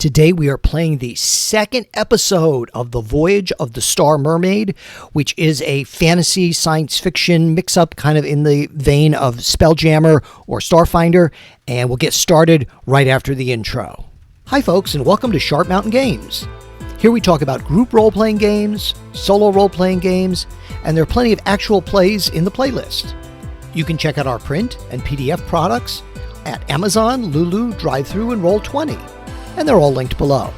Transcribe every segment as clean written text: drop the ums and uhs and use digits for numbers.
Today we are playing the second episode of the Voyage of the Star Mermaid, which is a fantasy science fiction mix-up kind of in the vein of Spelljammer or Starfinder, and we'll get started right after the intro. Hi folks, and welcome to Sharp Mountain Games. Here we talk about group role-playing games, solo role-playing games, and there are plenty of actual plays in the playlist. You can check out our print and PDF products at Amazon, Lulu, Drive-Thru, and Roll20. And they're all linked below.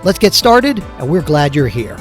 Let's get started, and we're glad you're here.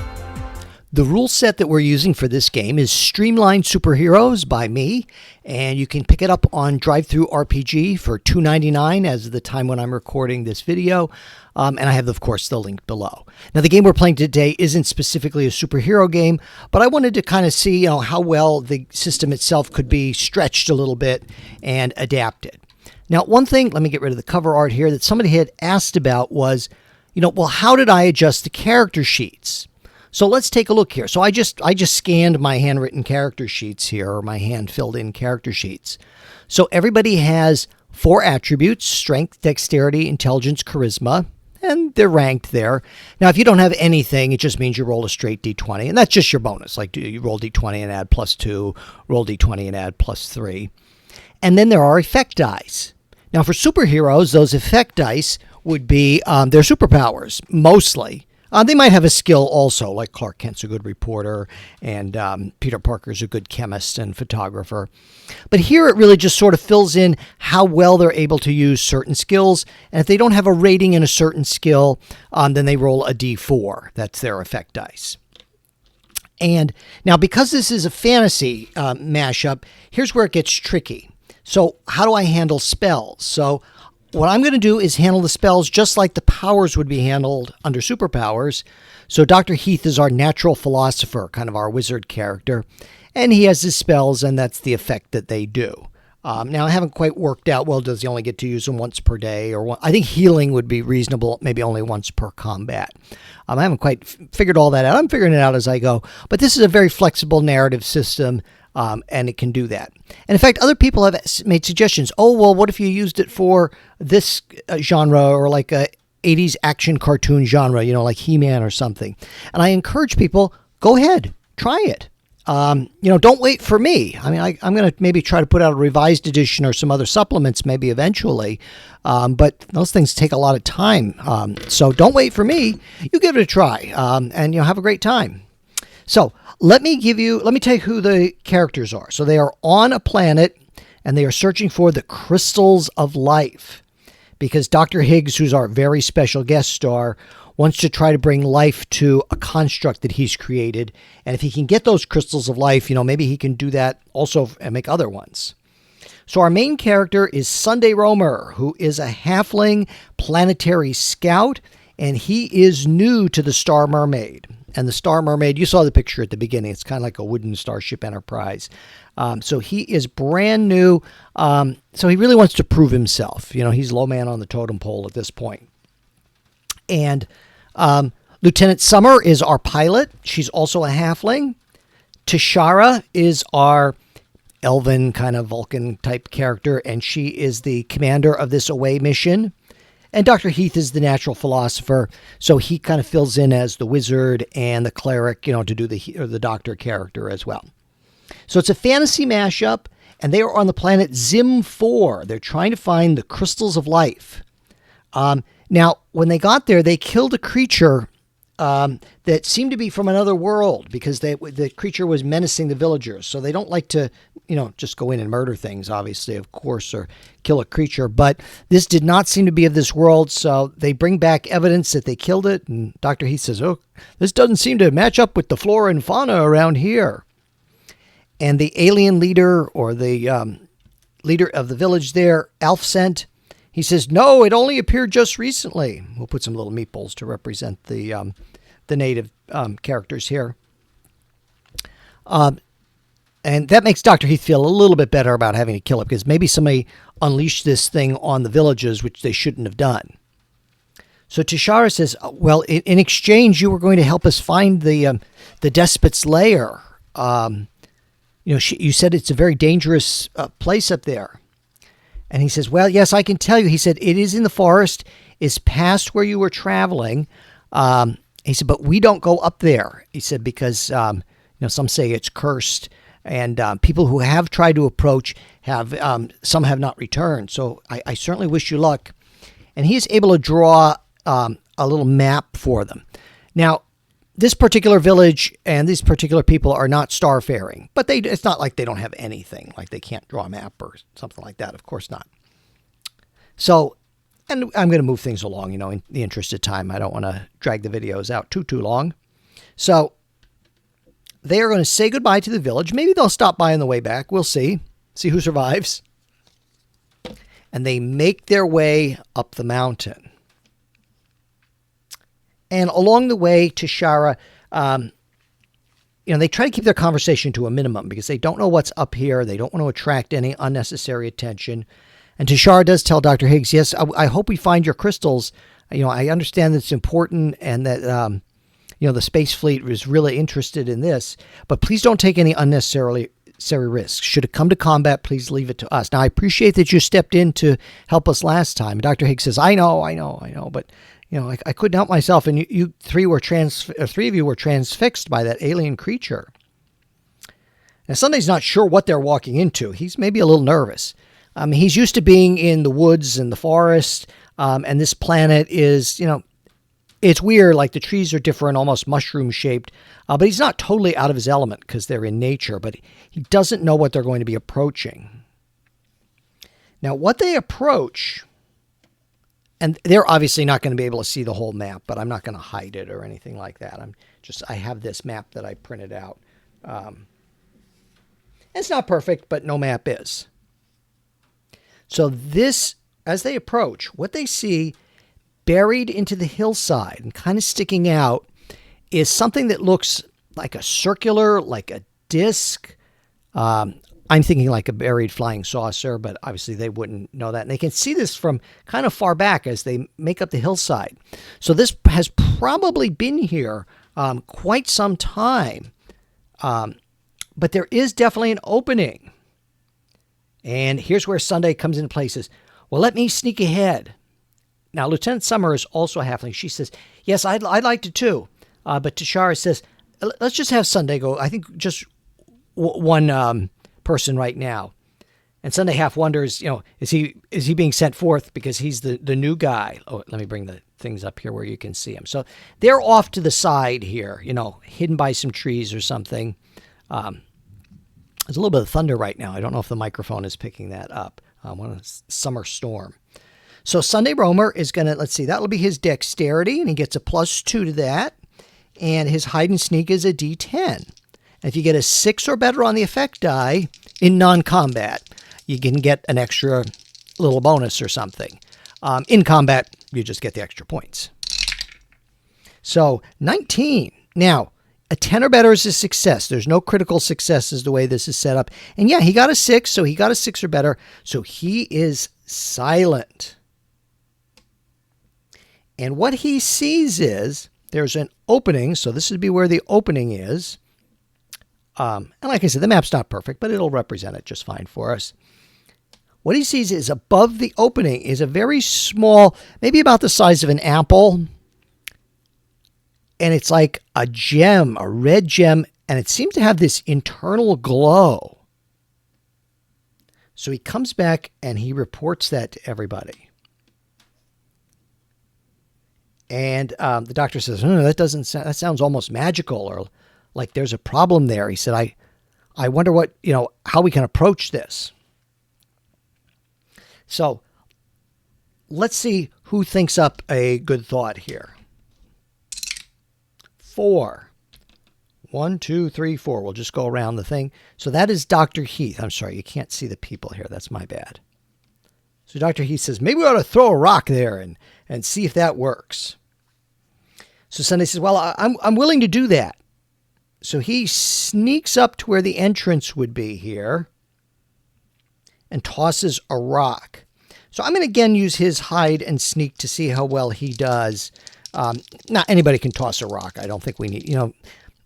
The rule set that we're using for this game is Streamlined Superheroes by me, and you can pick it up on Drive-Thru RPG for $2.99 as of the time when I'm recording this video, and I have, of course, the link below. Now, the game we're playing today isn't specifically a superhero game, but I wanted to kind of see, how well the system itself could be stretched a little bit and adapted. Now, one thing, let me get rid of the cover art here, that somebody had asked about was, well, how did I adjust the character sheets? So let's take a look here. So I just scanned my handwritten character sheets here, or my hand filled in character sheets. So everybody has 4 attributes: strength, dexterity, intelligence, charisma, and they're ranked there. Now, if you don't have anything, it just means you roll a straight D20, and that's just your bonus. Like you roll D20 and add +2, roll D20 and add +3. And then there are effect dice. Now, for superheroes, those effect dice would be their superpowers, mostly. They might have a skill also, like Clark Kent's a good reporter, and Peter Parker's a good chemist and photographer. But here it really just sort of fills in how well they're able to use certain skills. And if they don't have a rating in a certain skill, then they roll a D4. That's their effect dice. And now, because this is a fantasy mashup, here's where it gets tricky. So how do I handle spells? So what I'm going to do is handle the spells just like the powers would be handled under superpowers. So Dr. Heath is our natural philosopher, kind of our wizard character, and he has his spells, and that's the effect that they do. Now, I haven't quite worked out, well, does he only get to use them once per day? I think healing would be reasonable, maybe only once per combat. I haven't quite figured all that out. I'm figuring it out as I go. But this is a very flexible narrative system, and it can do that. And in fact, other people have made suggestions. Oh, well, what if you used it for this genre, or like a 80s action cartoon genre, like He-Man or something? And I encourage people, go ahead, try it. Don't wait for me. I mean, I'm going to maybe try to put out a revised edition or some other supplements maybe eventually. But those things take a lot of time. So don't wait for me. You give it a try, and have a great time. So let me tell you who the characters are. So they are on a planet, and they are searching for the crystals of life, because Dr. Higgs, who's our very special guest star, wants to try to bring life to a construct that he's created. And if he can get those crystals of life, maybe he can do that also and make other ones. So our main character is Sunday Romer, who is a halfling planetary scout, and he is new to the Star Mermaid. And the Star Mermaid, you saw the picture at the beginning. It's kind of like a wooden Starship Enterprise. So he is brand new. So he really wants to prove himself. He's low man on the totem pole at this point. And Lieutenant Summer is our pilot. She's also a halfling. Tashara is our elven kind of Vulcan type character, and she is the commander of this away mission. And Dr. Heath is the natural philosopher, so he kind of fills in as the wizard and the cleric, to do the doctor character as well. So it's a fantasy mashup, and they are on the planet Zim 4. They're trying to find the crystals of life. Now, when they got there, they killed a creature that seemed to be from another world, because the creature was menacing the villagers. So they don't like to, just go in and murder things, obviously, of course, or kill a creature. But this did not seem to be of this world, so they bring back evidence that they killed it. And Dr. Heath says, oh, this doesn't seem to match up with the flora and fauna around here. And the alien leader, or the leader of the village there, Alfcent, he says, no, it only appeared just recently. We'll put some little meatballs to represent the native characters here. And that makes Dr. Heath feel a little bit better about having to kill it, because maybe somebody unleashed this thing on the villagers, which they shouldn't have done. So Tashara says, well, in exchange, you were going to help us find the despot's lair. You said it's a very dangerous place up there. And he says, well, yes, I can tell you. He said, it is in the forest. is past where you were traveling. He said, but we don't go up there. He said, because, some say it's cursed. And people who have tried to approach have, some have not returned. So I certainly wish you luck. And he is able to draw a little map for them. Now, this particular village and these particular people are not starfaring, but it's not like they don't have anything, like they can't draw a map or something like that. Of course not. So, and I'm going to move things along, in the interest of time. I don't want to drag the videos out too long. So they are going to say goodbye to the village. Maybe they'll stop by on the way back. We'll see. See who survives. And they make their way up the mountain. And along the way to Shara, they try to keep their conversation to a minimum because they don't know what's up here. They don't want to attract any unnecessary attention. And Tashara does tell Dr. Higgs, yes, I hope we find your crystals. I understand that it's important and that, the space fleet was really interested in this, but please don't take any unnecessary risks. Should it come to combat, please leave it to us. Now, I appreciate that you stepped in to help us last time. Dr. Higgs says, I know, but I couldn't help myself, and you three of you were transfixed by that alien creature. Now, Sunday's not sure what they're walking into. He's maybe a little nervous. He's used to being in the woods and the forest, and this planet is, it's weird, like the trees are different, almost mushroom-shaped, but he's not totally out of his element because they're in nature, but he doesn't know what they're going to be approaching. Now, what they approach... And they're obviously not going to be able to see the whole map, but I'm not going to hide it or anything like that. I have this map that I printed out. It's not perfect, but no map is. So this, as they approach, what they see buried into the hillside and kind of sticking out is something that looks like a circular, like a disc. I'm thinking like a buried flying saucer, but obviously they wouldn't know that. And they can see this from kind of far back as they make up the hillside. So this has probably been here quite some time. But there is definitely an opening. And here's where Sunday comes into play. Says, well, let me sneak ahead. Now, Lieutenant Summer is also a halfling. She says, yes, I'd like to too. But Tashara says, let's just have Sunday go. I think just one... person right now. And Sunday half wonders, is he being sent forth because he's the new guy? Oh, let me bring the things up here where you can see him. So they're off to the side here, hidden by some trees or something. There's a little bit of thunder right now. I don't know if the microphone is picking that up. One summer storm. So Sunday Roamer is going to, let's see, that'll be his dexterity, and he gets a +2 to that. And his hide and sneak is a D10. If you get a 6 or better on the effect die in non-combat, you can get an extra little bonus or something. In combat, you just get the extra points. So 19. Now, a 10 or better is a success. There's no critical successes the way this is set up. And yeah, he got a 6, so he got a 6 or better. So he is silent. And what he sees is there's an opening. So this would be where the opening is. And like I said, the map's not perfect, but it'll represent it just fine for us. What he sees is above the opening is a very small, maybe about the size of an apple. And it's like a gem, a red gem, and it seems to have this internal glow. So he comes back and he reports that to everybody. And the doctor says, that sounds almost magical, or like there's a problem there. He said, I wonder how we can approach this. So let's see who thinks up a good thought here. 4. 1, 2, 3, 4. We'll just go around the thing. So that is Dr. Heath. I'm sorry, you can't see the people here. That's my bad. So Dr. Heath says, maybe we ought to throw a rock there and see if that works. So Sunday says, well, I'm willing to do that. So he sneaks up to where the entrance would be here and tosses a rock. So I'm going to again use his hide and sneak to see how well he does. Not anybody can toss a rock. I don't think we need, in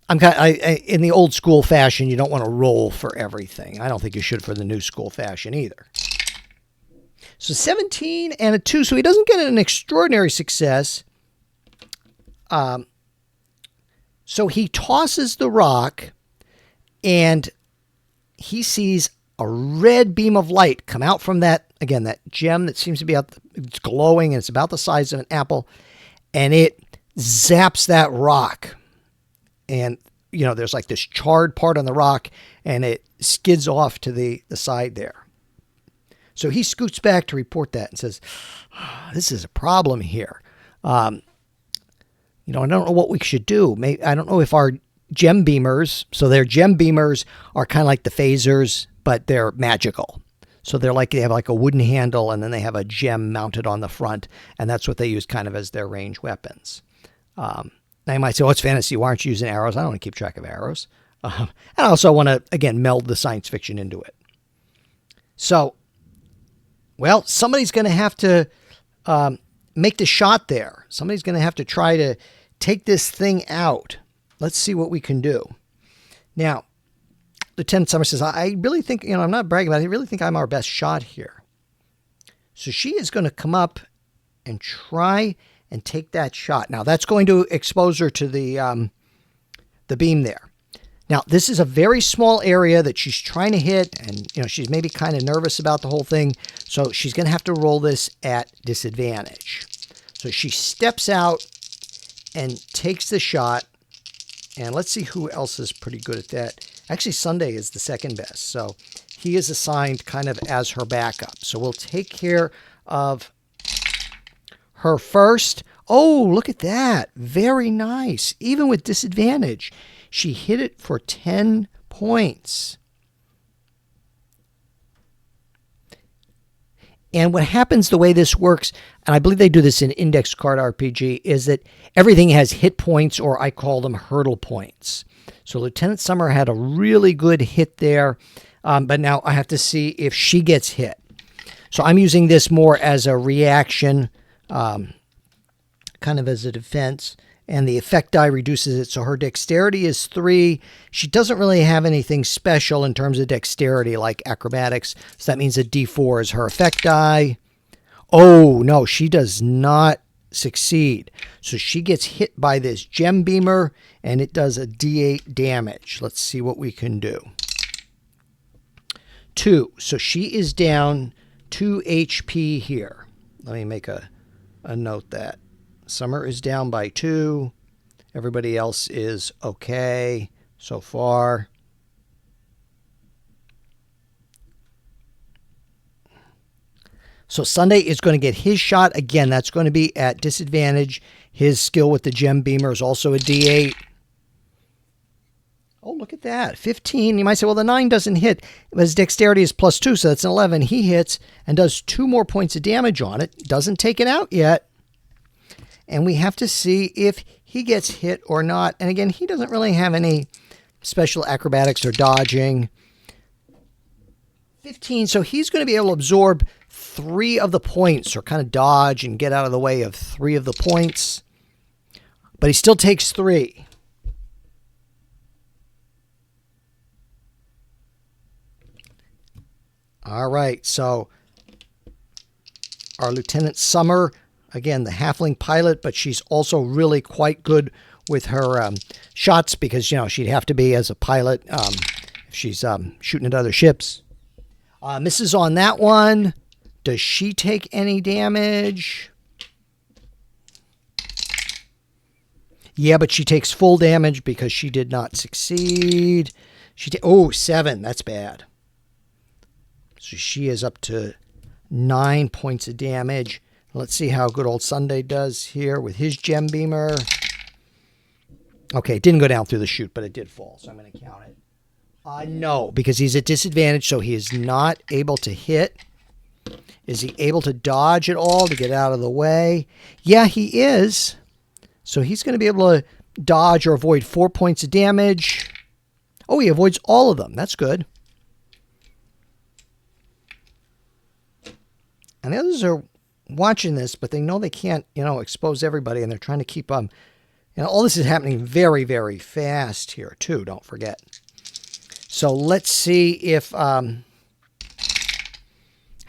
the old school fashion, you don't want to roll for everything. I don't think you should for the new school fashion either. So 17 and a 2. So he doesn't get an extraordinary success. So he tosses the rock, and he sees a red beam of light come out from that, again, that gem that seems to be out, it's glowing, and it's about the size of an apple, and it zaps that rock. And, you know, there's like this charred part on the rock, and it skids off to the side there. So he scoots back to report that and says, this is a problem here. You know, I don't know what we should do. Maybe, I don't know if our gem beamers, so their gem beamers are kind of like the phasers, but they're magical. So they're like, they have like a wooden handle, and then they have a gem mounted on the front, and that's what they use kind of as their range weapons. Now you might say, oh, it's fantasy. Why aren't you using arrows? I don't want to keep track of arrows. And I also want to, again, meld the science fiction into it. So, well, somebody's going to have to make the shot there. Somebody's going to have to try to take this thing out. Let's see what we can do. Now, Lieutenant Summer says, I really think, you know, I'm not bragging, but I really think I'm our best shot here. So she is going to come up and try and take that shot. Now, that's going to expose her to the beam there. Now, this is a very small area that she's trying to hit, and, you know, she's maybe kind of nervous about the whole thing, so she's going to have to roll this at disadvantage. So she steps out and takes the shot, and let's see who else is pretty good at that. Actually, Sunday is the second best, so he is assigned kind of as her backup. So we'll take care of her first. Oh, look at that. Very nice. Even with disadvantage, she hit it for 10 points. And what happens, the way this works, and I believe they do this in Index Card RPG, is that everything has hit points, or I call them hurdle points. So Lieutenant Summer had a really good hit there, but now I have to see if she gets hit. So I'm using this more as a reaction, kind of as a defense, and the effect die reduces it. So her dexterity is 3. She doesn't really have anything special in terms of dexterity like acrobatics. So that means a D4 is her effect die. Oh, no, she does not succeed. So she gets hit by this gem beamer, and it does a D8 damage. Let's see what we can do. 2. So she is down 2 HP here. Let me make a note that. Summer is down by 2. Everybody else is okay so far. So Sunday is going to get his shot. Again, that's going to be at disadvantage. His skill with the gem beamer is also a D8. Oh, look at that. 15. You might say, well, the 9 doesn't hit. But his dexterity is +2, so that's an 11. He hits and does 2 more points of damage on it. Doesn't take it out yet. And we have to see if he gets hit or not. And again, he doesn't really have any special acrobatics or dodging. 15, so he's going to be able to absorb 3 of the points, or kind of dodge and get out of the way of 3 of the points. But he still takes 3. All right, so our Lieutenant Summer, again, the halfling pilot, but she's also really quite good with her shots, because, you know, she'd have to be as a pilot if she's shooting at other ships. Misses on that one. Does she take any damage? Yeah, but she takes full damage because she did not succeed. Oh, 7. That's bad. So she is up to 9 points of damage. Let's see how good old Sunday does here with his gem beamer. Okay, it didn't go down through the chute, but it did fall, so I'm going to count it. No, because he's at disadvantage, so he is not able to hit. Is he able to dodge at all to get out of the way? Yeah, he is. So he's going to be able to dodge or avoid 4 points of damage. Oh, he avoids all of them. That's good. And the others are watching this, but they know they can't, you know, expose everybody, and they're trying to keep you know, all this is happening very, very fast here too, don't forget. So let's see if how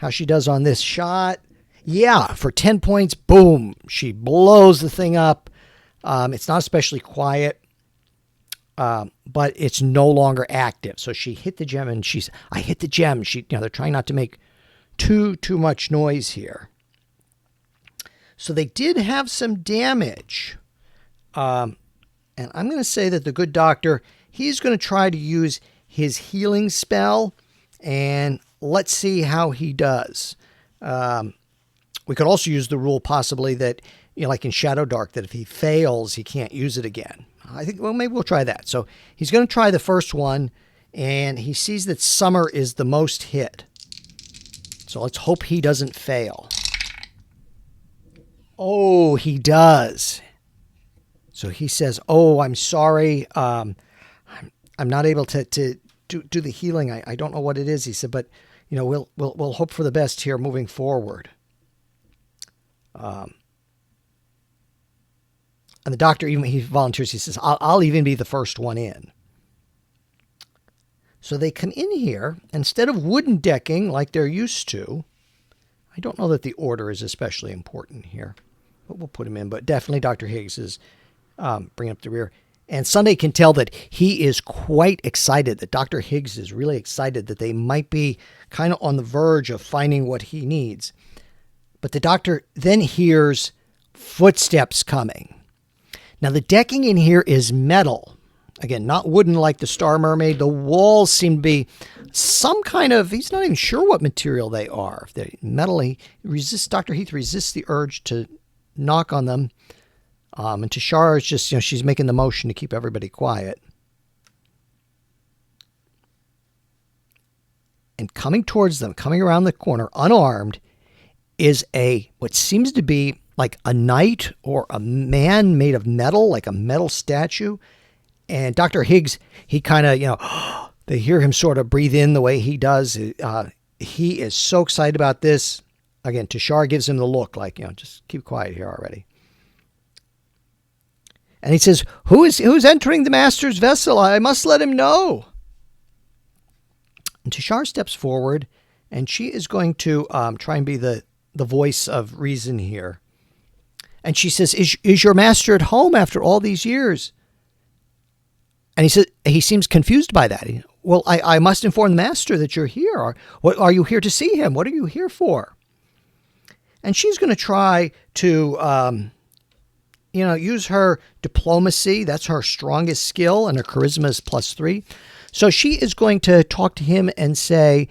how she does on this shot. Yeah, for 10 points, boom, she blows the thing up. It's not especially quiet, but it's no longer active. So she hit the gem, and I hit the gem. They're trying not to make too much noise here. So they did have some damage. And I'm going to say that the good doctor, he's going to try to use his healing spell, and let's see how he does. We could also use the rule possibly that, like in Shadow Dark, that if he fails, he can't use it again. I think, well, maybe we'll try that. So he's going to try the first one, and he sees that Summer is the most hit. So let's hope he doesn't fail. Oh, he does. So he says, "Oh, I'm sorry. I'm not able to do the healing. I don't know what it is," he said, "but we'll hope for the best here moving forward." And the doctor, even he volunteers, he says, I'll even be the first one in. So they come in here. Instead of wooden decking like they're used to, I don't know that the order is especially important here, but we'll put him in. But definitely Dr. Higgs is bringing up the rear. And Sunday can tell that he is quite excited, that Dr. Higgs is really excited that they might be kind of on the verge of finding what he needs. But the doctor then hears footsteps coming. Now, the decking in here is metal. Again, not wooden like the Star Mermaid. The walls seem to be some kind of, he's not even sure what material they are. If they're metal, Dr. Heath resists the urge to knock on them. And Tashara is just, she's making the motion to keep everybody quiet. And coming towards them, coming around the corner, unarmed, is what seems to be like a knight or a man made of metal, like a metal statue. And Dr. Higgs, he kind of, they hear him sort of breathe in the way he does. He is so excited about this. Again, Tashara gives him the look like, just keep quiet here already. And he says, who's entering the master's vessel? I must let him know. And Tashara steps forward, and she is going to try and be the voice of reason here. And she says, is your master at home after all these years? And he says, he seems confused by that. Well, I must inform the master that you're here. Are you here to see him? What are you here for? And she's going to try to, use her diplomacy. That's her strongest skill, and her charisma is +3. So she is going to talk to him and say,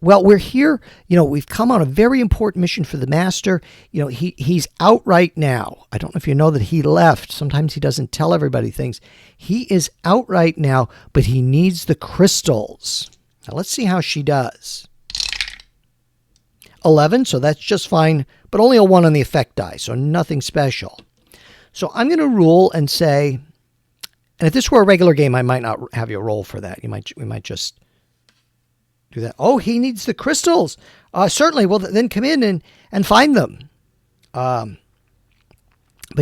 well, we're here, we've come on a very important mission for the master. He's out right now. I don't know if you know that he left. Sometimes he doesn't tell everybody things. He is out right now, but he needs the crystals. Now let's see how she does. 11, so that's just fine, but only a 1 on the effect die, so nothing special. So I'm going to rule and say, and if this were a regular game, I might not have you roll for that. We might just do that. Oh, he needs the crystals. Certainly. Well, then come in and find them. But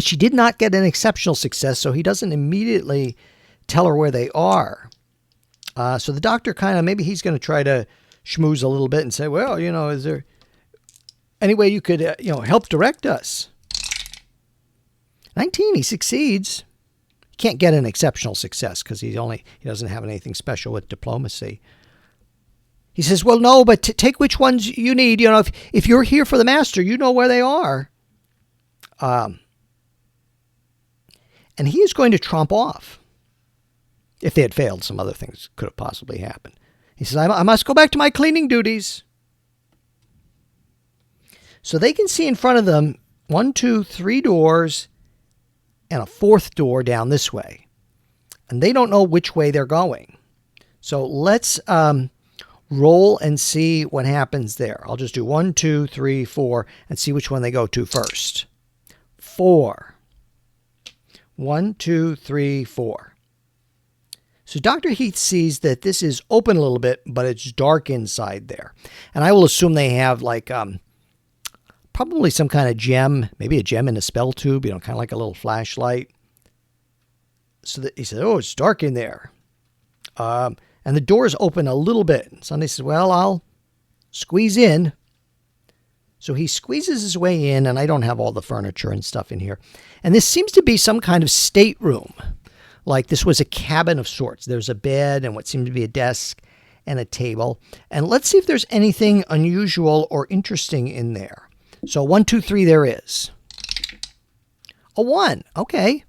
she did not get an exceptional success, so he doesn't immediately tell her where they are. So the doctor maybe he's going to try to schmooze a little bit and say, well, is there any way you could, help direct us? 19, he succeeds. He can't get an exceptional success because he doesn't have anything special with diplomacy. He says, well, no, but take which ones you need. If you're here for the master, you know where they are. And he is going to tromp off. If they had failed, some other things could have possibly happened. He says, I must go back to my cleaning duties. So they can see in front of them 1, 2, 3 doors and a 4th door down this way. And they don't know which way they're going. So let's roll and see what happens there. I'll just do 1, 2, 3, 4 and see which one they go to first. 4. 1, 2, 3, 4. So Dr. Heath sees that this is open a little bit, but it's dark inside there. And I will assume they have probably some kind of gem, maybe a gem in a spell tube, kind of like a little flashlight. So that he said, oh, it's dark in there. And the doors open a little bit. Sunday says, well, squeeze in. So he squeezes his way in, and I don't have all the furniture and stuff in here. And this seems to be some kind of stateroom. Like this was a cabin of sorts. There's a bed and what seemed to be a desk and a table. And let's see if there's anything unusual or interesting in there. So 1, 2, 3, there is. A 1. Okay.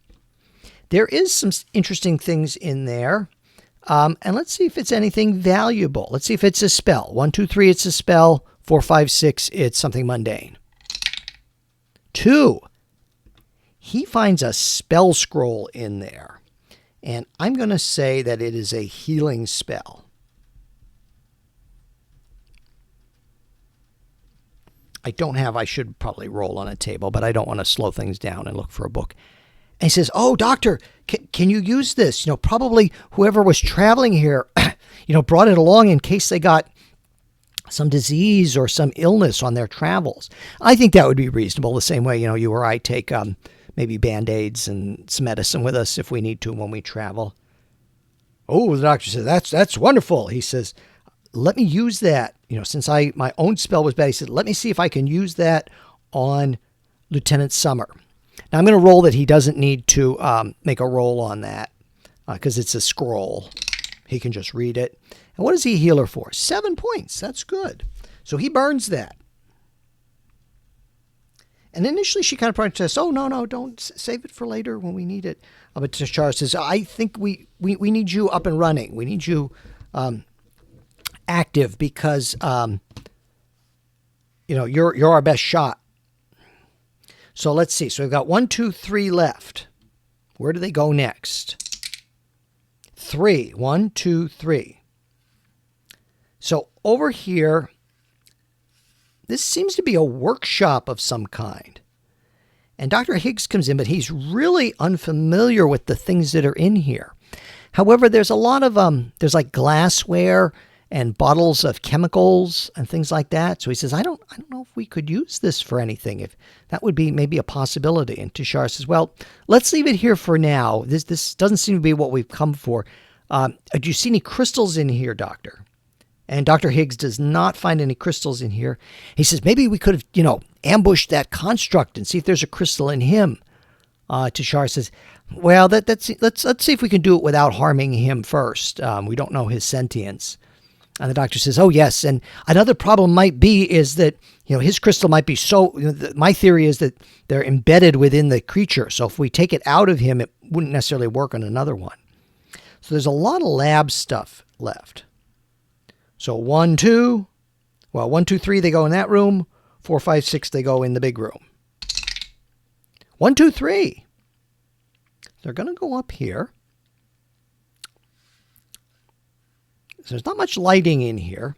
There is some interesting things in there. And let's see if it's anything valuable. Let's see if it's a spell. 1, 2, 3, it's a spell. 4, 5, 6, it's something mundane. 2. He finds a spell scroll in there. And I'm going to say that it is a healing spell. I should probably roll on a table, but I don't want to slow things down and look for a book. And he says, oh, doctor, can you use this? Probably whoever was traveling here, brought it along in case they got some disease or some illness on their travels. I think that would be reasonable. The same way, you or I take maybe Band-Aids and some medicine with us if we need to when we travel. Oh, the doctor says, that's wonderful. He says, let me use that. Since my own spell was bad, he said, let me see if I can use that on Lieutenant Summer. Now, I'm going to roll that he doesn't need to make a roll on that because it's a scroll. He can just read it. And what does he heal her for? 7 points. That's good. So he burns that. And initially she kind of protests, oh, no, don't save it for later when we need it. But Tashara says, I think we need you up and running. We need you active because, you're our best shot. So let's see. So we've got 1, 2, 3 left. Where do they go next? 3. 1, 2, 3. So over here, this seems to be a workshop of some kind. And Dr. Higgs comes in, but he's really unfamiliar with the things that are in here. However, there's a lot of, there's like glassware and bottles of chemicals and things like that. So he says, I don't know if we could use this for anything, if that would be maybe a possibility. And Tashara says, well, let's leave it here for now. This doesn't seem to be what we've come for. Do you see any crystals in here, Doctor? And Dr. Higgs does not find any crystals in here. He says, maybe we could have, ambushed that construct and see if there's a crystal in him. Tashara says, well, let's see if we can do it without harming him first. We don't know his sentience. And the doctor says, oh, yes. And another problem might be is that, his crystal might be so, my theory is that they're embedded within the creature. So if we take it out of him, it wouldn't necessarily work on another one. So there's a lot of lab stuff left. So 1, 2, 3, they go in that room. 4, 5, 6, they go in the big room. 1, 2, 3. They're going to go up here. So there's not much lighting in here.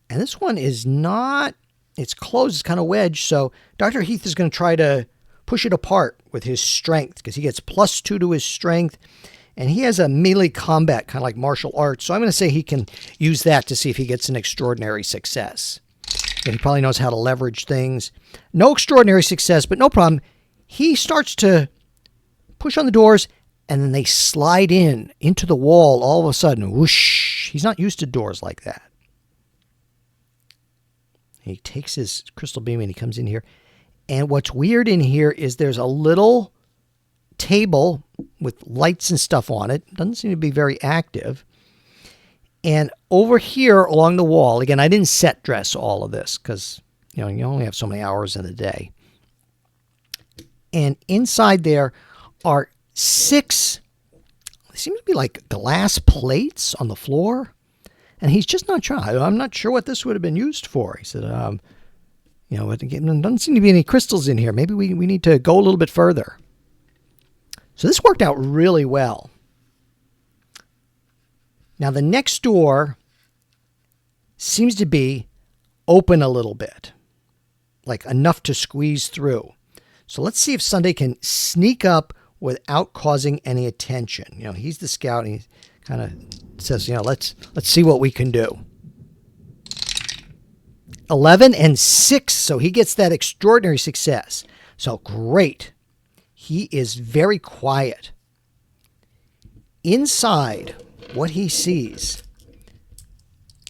And this one is not, it's closed, it's kind of wedged. So Dr. Heath is going to try to push it apart with his strength because he gets +2 to his strength. And he has a melee combat, kind of like martial arts. So I'm going to say he can use that to see if he gets an extraordinary success. And he probably knows how to leverage things. No extraordinary success, but no problem. He starts to push on the doors, and then they slide into the wall all of a sudden. Whoosh. He's not used to doors like that. He takes his crystal beam and he comes in here. And what's weird in here is there's a little table with lights and stuff on it. Doesn't seem to be very active. And over here along the wall, again, I didn't set dress all of this because, you only have so many hours in a day. And inside there are 6, they seem to be like glass plates on the floor. And he's just not sure. I'm not sure what this would have been used for. He said, there doesn't seem to be any crystals in here. Maybe we need to go a little bit further. So this worked out really well. Now the next door seems to be open a little bit, like enough to squeeze through. So let's see if Sunday can sneak up without causing any attention. He's the scout and he kind of says, let's see what we can do. 11 and 6, so he gets that extraordinary success. So great. He is very quiet. Inside, what he sees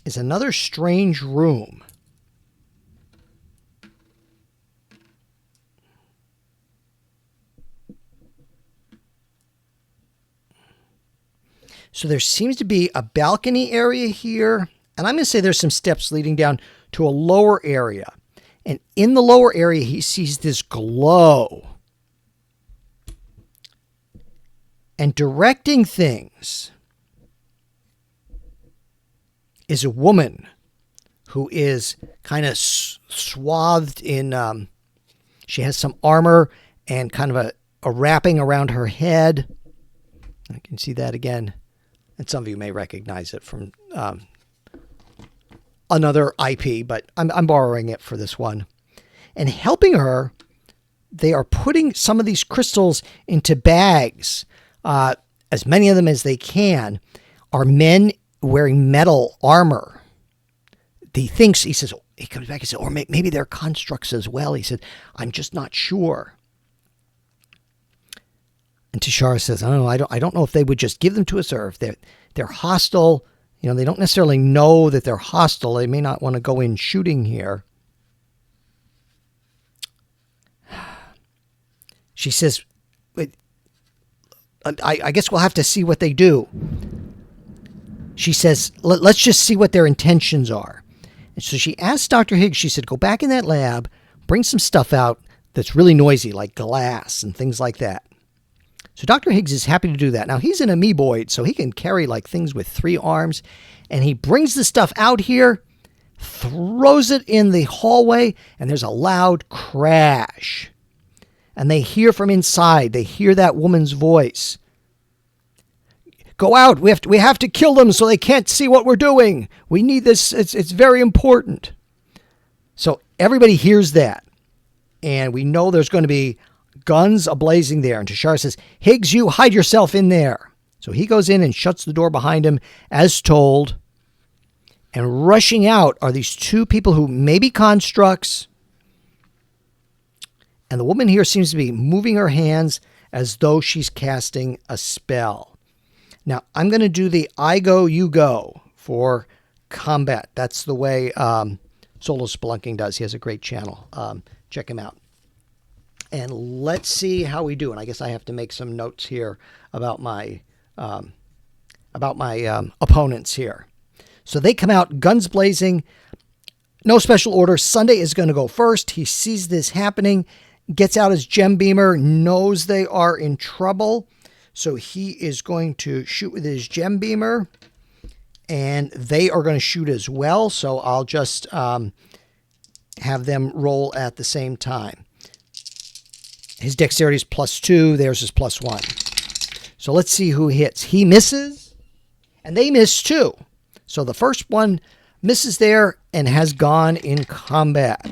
is another strange room. So there seems to be a balcony area here. And I'm going to say there's some steps leading down to a lower area. And in the lower area, he sees this glow. And directing things is a woman who is kind of swathed in, she has some armor and kind of a wrapping around her head. I can see that again. And some of you may recognize it from another IP, but I'm borrowing it for this one. And helping her, they are putting some of these crystals into bags, as many of them as they can, are men wearing metal armor. He thinks, he says, he comes back and says, or maybe they're constructs as well. He said, I'm just not sure. And Tashara says, I don't know if they would just give them to us or if they're hostile. You know, they don't necessarily know that they're hostile. They may not want to go in shooting here. She says, I guess we'll have to see what they do. She says, let's just see what their intentions are. And so she asked Dr. Higgs, she said, go back in that lab, bring some stuff out that's really noisy, like glass and things like that. So Dr. Higgs is happy to do that. Now, he's an amoeboid, so he can carry like things with 3 arms. And he brings the stuff out here, throws it in the hallway, and there's a loud crash. And they hear from inside. They hear that woman's voice. Go out. We have to kill them so they can't see what we're doing. We need this. It's very important. So everybody hears that. And we know there's going to be guns ablazing there. And Tashara says, Higgs, you hide yourself in there. So he goes in and shuts the door behind him as told. And rushing out are these 2 people who may be constructs. And the woman here seems to be moving her hands as though she's casting a spell. Now, I'm going to do the I go, you go for combat. That's the way Solo Spelunking does. He has a great channel. Check him out. And let's see how we do. And I guess I have to make some notes here about my opponents here. So they come out, guns blazing, no special order. Sunday is going to go first. He sees this happening, gets out his gem beamer, knows they are in trouble. So he is going to shoot with his gem beamer, and they are going to shoot as well. So I'll just have them roll at the same time. His dexterity is +2. Theirs is +1. So let's see who hits. He misses, and they miss too. So the first one misses there and has gone in combat.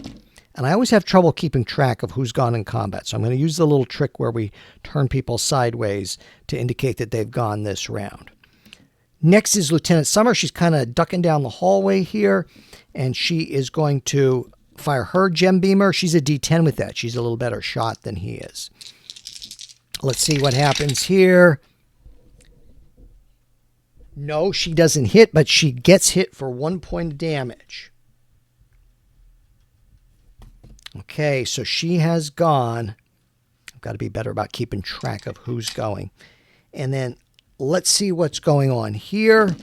And I always have trouble keeping track of who's gone in combat. So I'm going to use the little trick where we turn people sideways to indicate that they've gone this round. Next is Lieutenant Summer. She's kind of ducking down the hallway here, and she is going to fire her gem beamer. She's a D10 with that. She's a little better shot than he is. Let's see what happens here. No, she doesn't hit, but she gets hit for 1 point of damage. Okay, so she has gone. I've got to be better about keeping track of who's going. And then let's see what's going on here.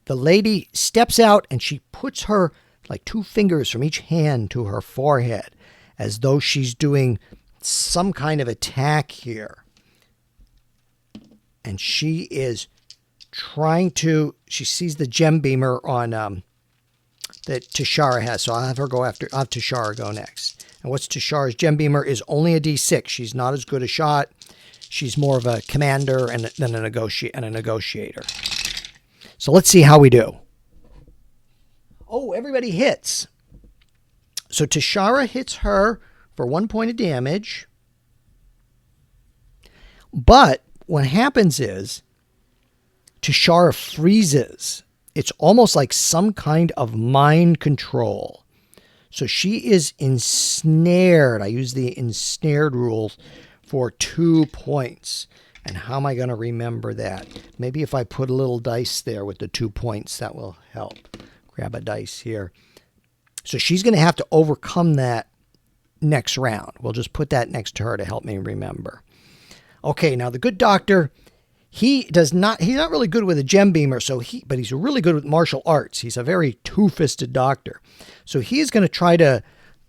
The lady steps out and she puts her like 2 fingers from each hand to her forehead as though she's doing some kind of attack here. And she is trying to, she sees the gem beamer on that Tashara has. So I'll have her go after, I'll have Tashara go next. And what's Tashara's gem beamer is only a D6. She's not as good a shot. She's more of a commander and than a negotiator. So let's see how we do. Oh, everybody hits. So Tashara hits her for 1 point of damage. But what happens is Tashara freezes. It's almost like some kind of mind control. So she is ensnared. I use the ensnared rule for 2 points. And how am I going to remember that? Maybe if I put a little dice there with the 2 points, that will help. Grab a dice here. So she's going to have to overcome that next round. We'll just put that next to her to help me remember. Okay, now the good doctor, he's not really good with a gem beamer, but he's really good with martial arts. He's a very two-fisted doctor. So he's going to try to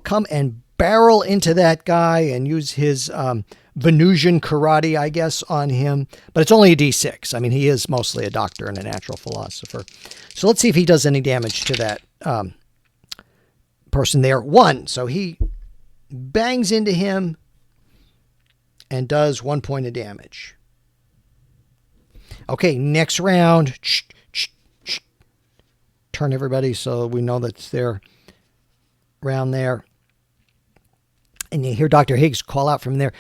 come and barrel into that guy and use his Venusian karate, I guess, on him. But it's only a D6. I mean, he is mostly a doctor and a natural philosopher. So let's see if he does any damage to that person there. 1. So he bangs into him and does 1 point of damage. Okay, next round. Turn everybody so we know that's their round there. And you hear Dr. Higgs call out from there,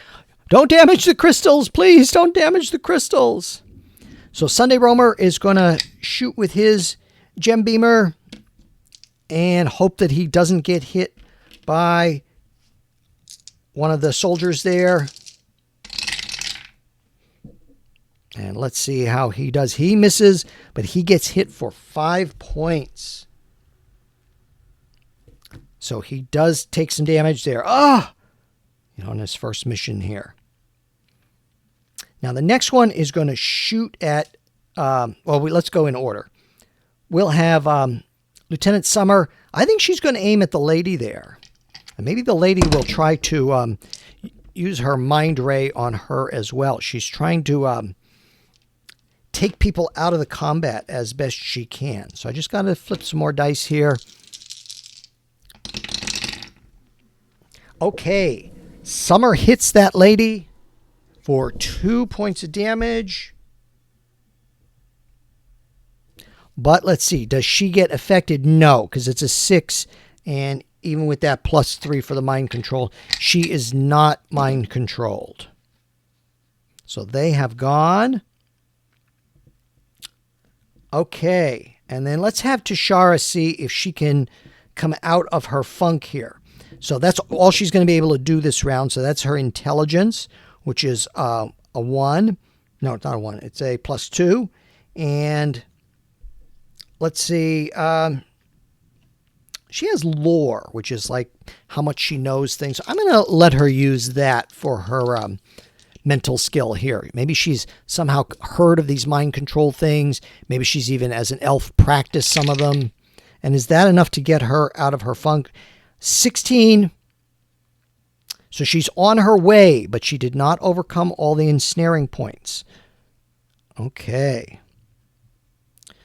"Don't damage the crystals, please. Don't damage the crystals." So Sunday Roamer is going to shoot with his gem beamer and hope that he doesn't get hit by one of the soldiers there. And let's see how he does. He misses, but he gets hit for 5 points. So he does take some damage there. On his first mission here. Now the next one is going to shoot at, let's go in order. We'll have Lieutenant Summer. I think she's going to aim at the lady there. And maybe the lady will try to use her mind ray on her as well. She's trying to take people out of the combat as best she can. So I just got to flip some more dice here. Okay. Summer hits that lady for 2 points of damage. But let's see. Does she get affected? No, because it's a 6. And even with that +3 for the mind control, she is not mind controlled. So they have gone. Okay. And then let's have Tashara see if she can come out of her funk here. So that's all she's going to be able to do this round. So that's her intelligence, which is a 1. No, it's not a 1. It's a +2. And let's see. She has lore, which is like how much she knows things. So I'm going to let her use that for her mental skill here. Maybe she's somehow heard of these mind control things. Maybe she's even, as an elf, practiced some of them. And is that enough to get her out of her funk? 16. So she's on her way, but she did not overcome all the ensnaring points. Okay.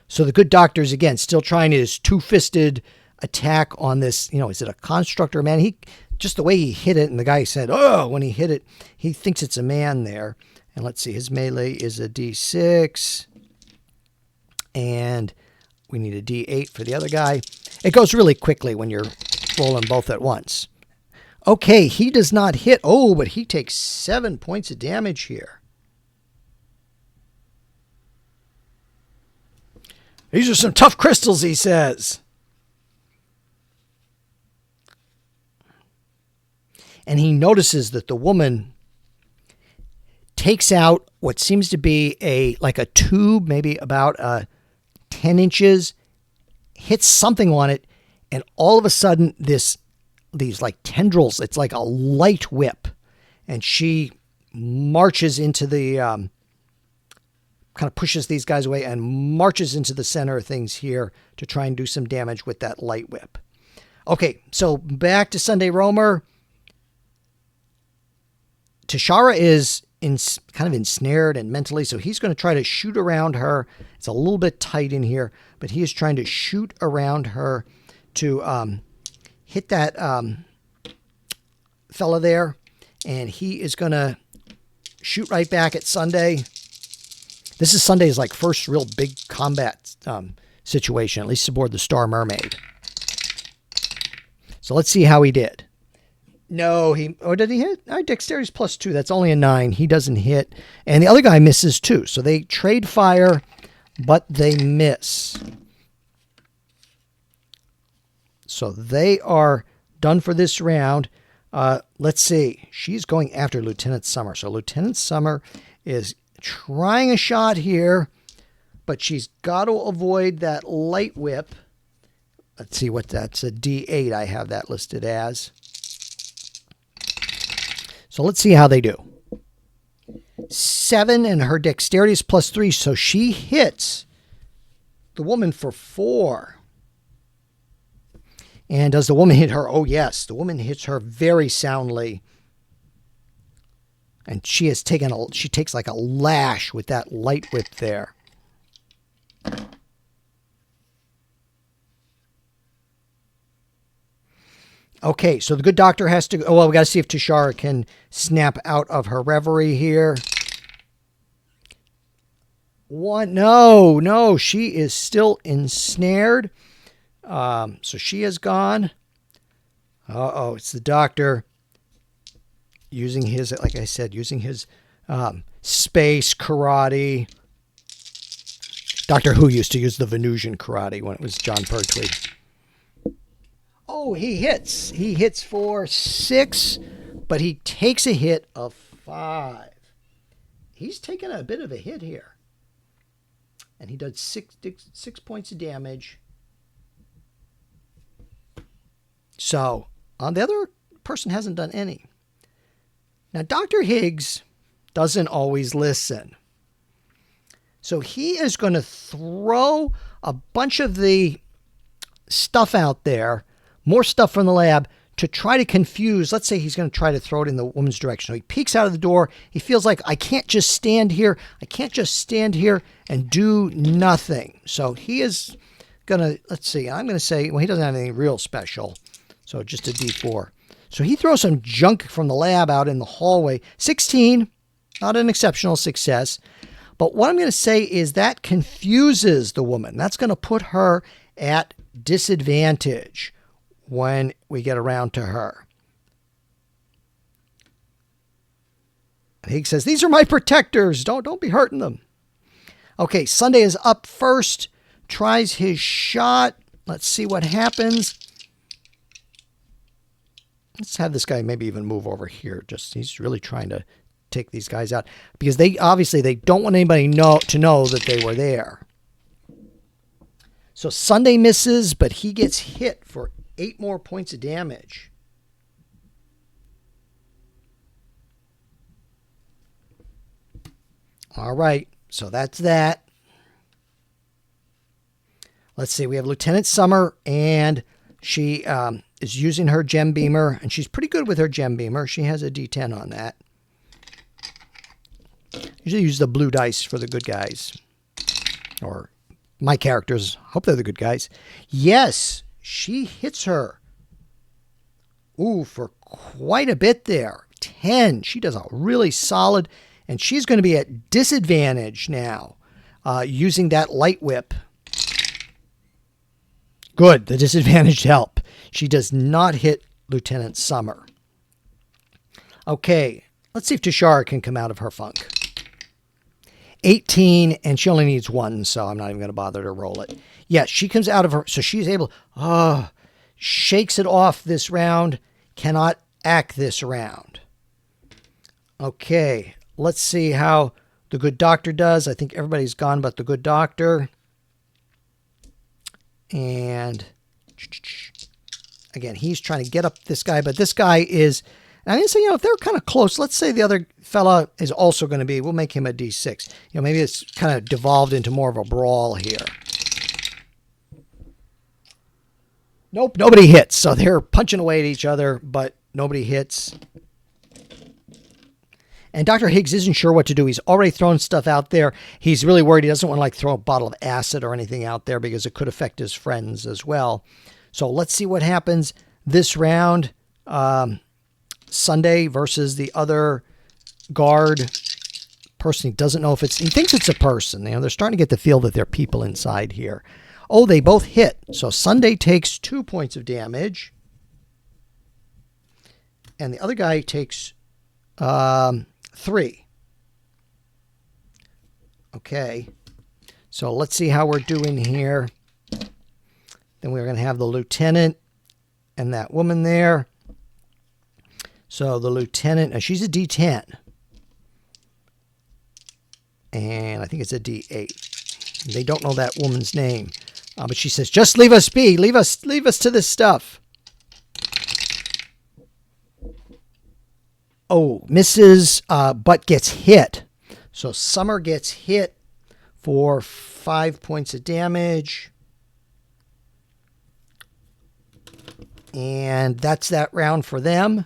So the good doctor's, again, still trying his two-fisted attack on this. Is it a constructor, man? Just the way he hit it, and the guy said, when he hit it, he thinks it's a man there. And let's see, his melee is a D6. And we need a D8 for the other guy. It goes really quickly when you're rolling both at once. Okay, he does not hit. But he takes 7 points of damage here. These are some tough crystals, he says. And he notices that the woman takes out what seems to be a tube, maybe about 10 inches, hits something on it, and all of a sudden these like tendrils, it's like a light whip, and she marches into the kind of pushes these guys away and marches into the center of things here to try and do some damage with that light whip. Okay, so back to Sunday Roamer. Tashara is kind of ensnared and mentally, so he's going to try to shoot around her. It's a little bit tight in here, but he is trying to shoot around her to hit that fella there, and he is going to shoot right back at Sunday. This is Sunday's first real big combat situation, at least aboard the Star Mermaid. So let's see how he did. No, did he hit? Dexterity's +2. That's only a 9. He doesn't hit. And the other guy misses too. So they trade fire, but they miss. So they are done for this round. Let's see. She's going after Lieutenant Summer. So Lieutenant Summer is trying a shot here, but she's got to avoid that light whip. Let's see what that's a D8. I have that listed as. So let's see how they do. 7 and her dexterity is +3. So she hits the woman for 4. And does the woman hit her? Oh, yes. The woman hits her very soundly. And she takes like a lash with that light whip there. Okay, so the good doctor has to... Oh, well, we got to see if Tashara can snap out of her reverie here. What? No, she is still ensnared. So she is gone. Uh-oh, it's the doctor using his, like I said, using his space karate. Doctor Who used to use the Venusian karate when it was John Pertwee. Oh, he hits. He hits for 6, but he takes a hit of 5. He's taking a bit of a hit here. And he does 6 points of damage. So, the other person hasn't done any. Now, Dr. Higgs doesn't always listen. So he is going to throw a bunch of the stuff out there, more stuff from the lab, to try to confuse. Let's say he's going to try to throw it in the woman's direction. So he peeks out of the door. He feels like, I can't just stand here. I can't just stand here and do nothing. So he is going to, let's see, I'm going to say, well, he doesn't have anything real special. So just a D4. So he throws some junk from the lab out in the hallway. 16, not an exceptional success. But what I'm going to say is that confuses the woman. That's going to put her at disadvantage when we get around to her. And Higgs says, these are my protectors. Don't be hurting them. Okay, Sunday is up first. Tries his shot. Let's see what happens. Let's have this guy maybe even move over here. He's really trying to take these guys out because they don't want anybody to know that they were there. So Sunday misses, but he gets hit for 8 more points of damage. All right, so that's that. Let's see, we have Lieutenant Summer, and she is using her gem beamer, and she's pretty good with her gem beamer. She has a D10 on that. Usually use the blue dice for the good guys. Or my characters. Hope they're the good guys. Yes, she hits her. Ooh, for quite a bit there. 10. She does a really solid, and she's going to be at disadvantage now using that light whip. Good. The disadvantage help. She does not hit Lieutenant Summer. Okay. Let's see if Tashara can come out of her funk. 18, and she only needs 1, so I'm not even going to bother to roll it. Yes, she comes out of her, so she's able, shakes it off this round, cannot act this round. Okay, let's see how the good doctor does. I think everybody's gone but the good doctor. And again, he's trying to get up this guy, but this guy is, and I'm going to say, if they're kind of close, let's say the other fella is also going to be, we'll make him a D6. Maybe it's kind of devolved into more of a brawl here. Nope, nobody hits. So they're punching away at each other, but nobody hits. And Dr. Higgs isn't sure what to do. He's already thrown stuff out there. He's really worried. He doesn't want to throw a bottle of acid or anything out there because it could affect his friends as well. So let's see what happens this round. Sunday versus the other guard person. He doesn't know if he thinks it's a person. They're starting to get the feel that there are people inside here. Oh, they both hit. So Sunday takes 2 points of damage. And the other guy takes 3. Okay. So let's see how we're doing here. Then we're going to have the lieutenant and that woman there. So the lieutenant, she's a D10. And I think it's a D8. They don't know that woman's name. But she says, just leave us be. Leave us to this stuff. Oh, Mrs. Butt gets hit. So Summer gets hit for 5 points of damage. And that's that round for them.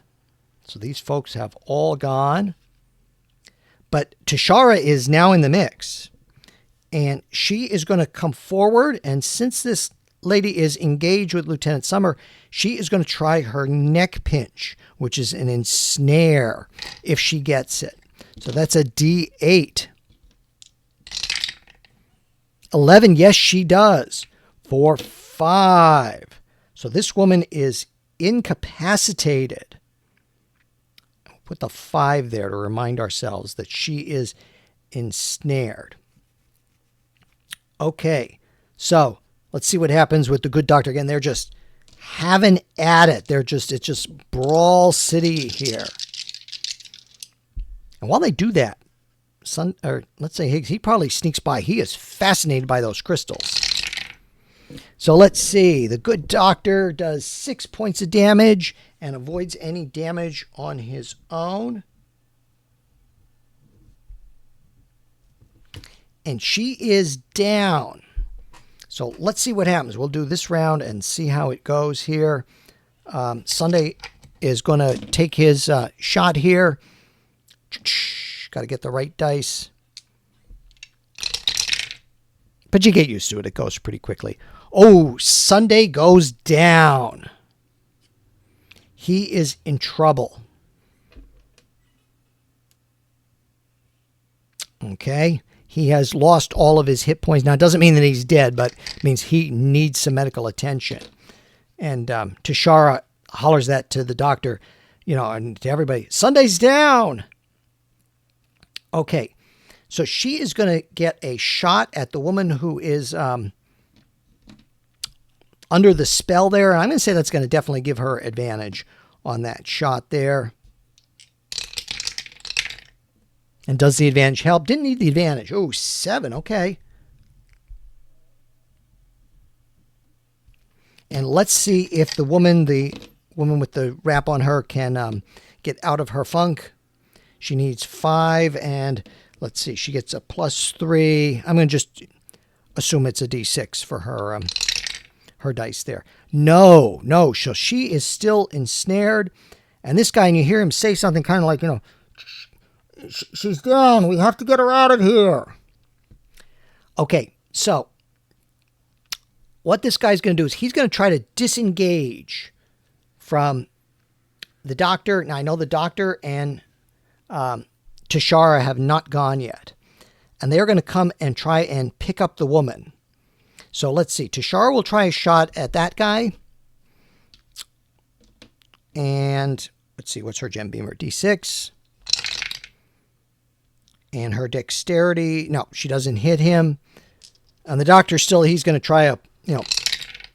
So these folks have all gone. But Tashara is now in the mix. And she is going to come forward. And since this lady is engaged with Lieutenant Summer, she is going to try her neck pinch, which is an ensnare, if she gets it. So that's a D8. 11, yes, she does. For 5. So this woman is incapacitated. Put the 5 there to remind ourselves that she is ensnared. Okay, so let's see what happens with the good doctor. Again, they're just having at it. It's just Brawl City here. And while they do that, let's say Higgs, he probably sneaks by. He is fascinated by those crystals. So let's see. The good doctor does 6 points of damage and avoids any damage on his own. And she is down. So let's see what happens. We'll do this round and see how it goes here. Sunday is going to take his shot here. Got to get the right dice. But you get used to it. It goes pretty quickly. Oh, Sunday goes down. He is in trouble. Okay. He has lost all of his hit points. Now, it doesn't mean that he's dead, but it means he needs some medical attention. And Tashara hollers that to the doctor, and to everybody. Sunday's down. Okay. So she is going to get a shot at the woman who is under the spell there. I'm going to say that's going to definitely give her advantage on that shot there. And does the advantage help? Didn't need the advantage. Oh, 7. Okay. And let's see if the woman with the wrap on her can get out of her funk. She needs 5, and let's see, she gets a +3. I'm going to just assume it's a D6 for her her dice there. No. So she is still ensnared. And this guy, and you hear him say something kind of like, she's down. We have to get her out of here. Okay, so what this guy's going to do is he's going to try to disengage from the doctor. Now, I know the doctor and Tashara have not gone yet. And they're going to come and try and pick up the woman. So let's see. Tashara will try a shot at that guy. And let's see. What's her gem beamer? D6. And her dexterity. No, she doesn't hit him. And the doctor still, he's going to try to,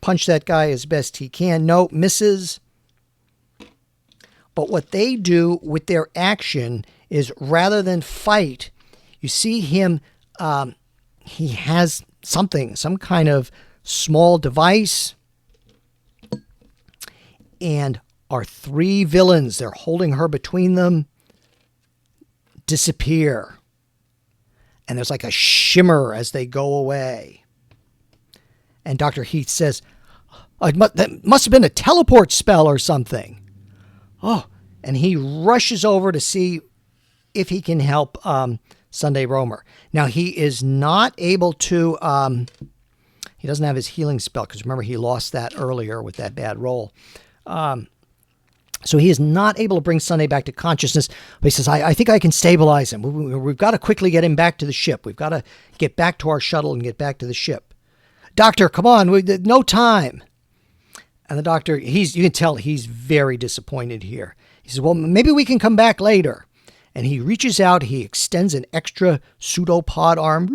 punch that guy as best he can. No, misses. But what they do with their action is rather than fight, you see him, he has some kind of small device. And our 3 villains, they're holding her between them, disappear. And there's like a shimmer as they go away. And Dr. Heath says, that must have been a teleport spell or something. Oh, and he rushes over to see if he can help Sunday Romer. Now, he is not able to, he doesn't have his healing spell, because remember, he lost that earlier with that bad roll. So he is not able to bring Sunday back to consciousness, but he says, I think I can stabilize him. We've got to quickly get him back to the ship. We've got to get back to our shuttle and get back to the ship. Doctor, come on, no time. And the doctor, you can tell he's very disappointed here. He says, well, maybe we can come back later. And he reaches out, he extends an extra pseudopod arm,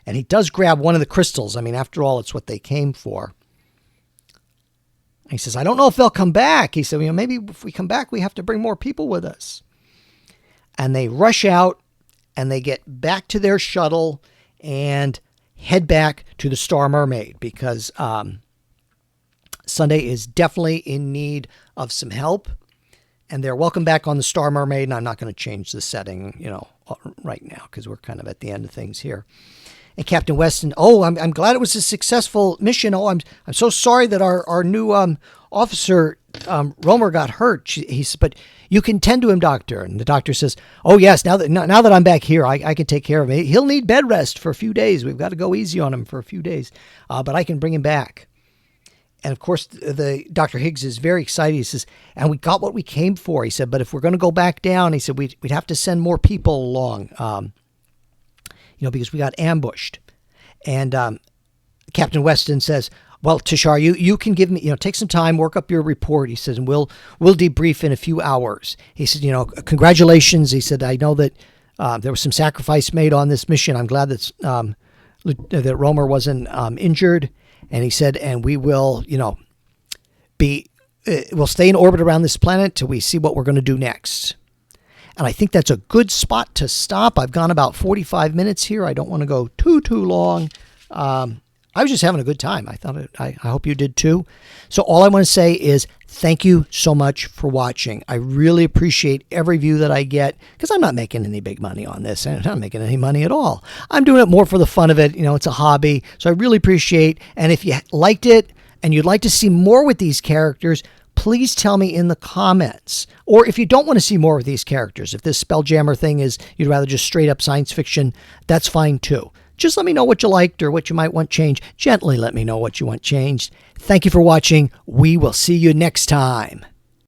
and he does grab one of the crystals. I mean, after all, it's what they came for. And he says, I don't know if they'll come back. He said, maybe if we come back, we have to bring more people with us. And they rush out, and they get back to their shuttle and head back to the Star Mermaid because Sunday is definitely in need of some help. And they're welcome back on the Star Mermaid, and I'm not going to change the setting, right now because we're kind of at the end of things here. And Captain Weston, I'm glad it was a successful mission. I'm so sorry that our new officer Romer got hurt. He said, but you can tend to him, Doctor. And the doctor says, oh yes, now that I'm back here, I can take care of him. He'll need bed rest for a few days. We've got to go easy on him for a few days, but I can bring him back. And of course, the Dr. Higgs is very excited. He says, and we got what we came for. He said, but if we're going to go back down, he said, we'd have to send more people along, because we got ambushed. And Captain Weston says, well, Tashar, you can give me, take some time, work up your report. He says, and we'll debrief in a few hours. He said, congratulations. He said, I know that there was some sacrifice made on this mission. I'm glad that Romer wasn't injured. And he said, and we will, we'll stay in orbit around this planet till we see what we're going to do next. And I think that's a good spot to stop. I've gone about 45 minutes here. I don't want to go too long. I was just having a good time. I hope you did too. So all I want to say is thank you so much for watching. I really appreciate every view that I get because I'm not making any big money on this. I'm not making any money at all. I'm doing it more for the fun of it. It's a hobby. So I really appreciate. And if you liked it and you'd like to see more with these characters, please tell me in the comments. Or if you don't want to see more of these characters, if this Spelljammer thing is you'd rather just straight up science fiction, that's fine too. Just let me know what you liked or what you might want changed. Gently let me know what you want changed. Thank you for watching. We will see you next time.